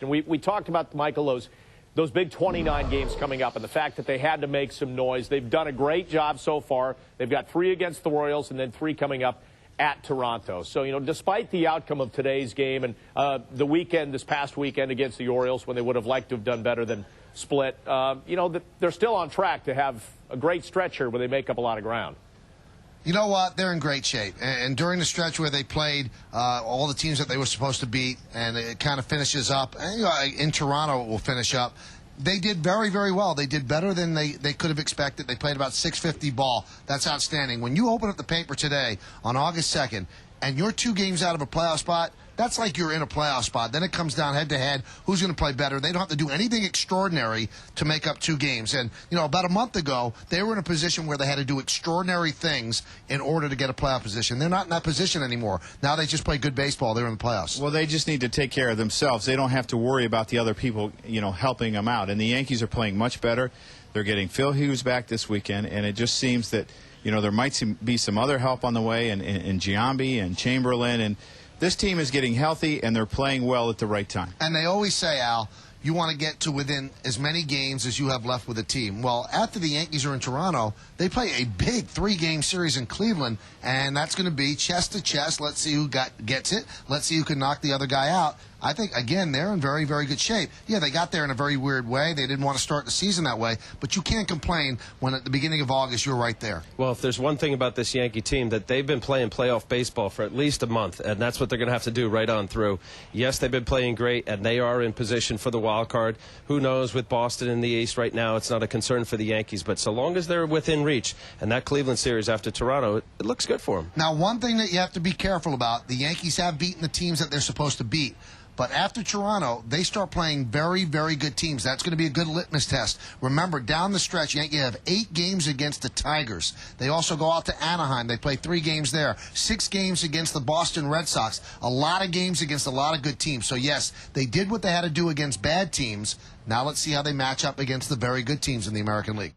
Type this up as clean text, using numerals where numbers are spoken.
And we talked about, Michael, those big 29 games coming up and the fact that they had to make some noise. They've done a great job so far. They've got 3 against the Royals and then 3 coming up at Toronto. So, despite the outcome of today's game and this past weekend against the Orioles, when they would have liked to have done better than split, they're still on track to have a great stretch here where they make up a lot of ground. You know what? They're in great shape. And during the stretch where they played all the teams that they were supposed to beat, and it kind of finishes up, and, in Toronto it will finish up, they did very, very well. They did better than they could have expected. They played about .650 ball. That's outstanding. When you open up the paper today on August 2nd, and you're 2 games out of a playoff spot, that's like you're in a playoff spot. Then it comes down head-to-head. Who's going to play better? They don't have to do anything extraordinary to make up 2 games. And, about a month ago, they were in a position where they had to do extraordinary things in order to get a playoff position. They're not in that position anymore. Now they just play good baseball. They're in the playoffs. Well, they just need to take care of themselves. They don't have to worry about the other people, helping them out. And the Yankees are playing much better. They're getting Phil Hughes back this weekend, and it just seems that, there might be some other help on the way in Giambi and Chamberlain, and this team is getting healthy, and they're playing well at the right time. And they always say, Al, you want to get to within as many games as you have left with a team. Well, after the Yankees are in Toronto, they play a big 3-game series in Cleveland, and that's going to be chest to chest. Let's see who gets it. Let's see who can knock the other guy out. I think, again, they're in very, very good shape. Yeah, they got there in a very weird way. They didn't want to start the season that way, but you can't complain when at the beginning of August you're right there. Well, if there's one thing about this Yankee team, that they've been playing playoff baseball for at least a month, and that's what they're going to have to do right on through. Yes, they've been playing great, and they are in position for the wild card. Who knows, with Boston in the East right now, it's not a concern for the Yankees, but so long as they're within reach, and that Cleveland series after Toronto, it looks good for them. Now, one thing that you have to be careful about, the Yankees have beaten the teams that they're supposed to beat. But after Toronto, they start playing very, very good teams. That's going to be a good litmus test. Remember, down the stretch, Yankees have 8 games against the Tigers. They also go out to Anaheim. They play 3 games there. 6 games against the Boston Red Sox. A lot of games against a lot of good teams. So, yes, they did what they had to do against bad teams. Now let's see how they match up against the very good teams in the American League.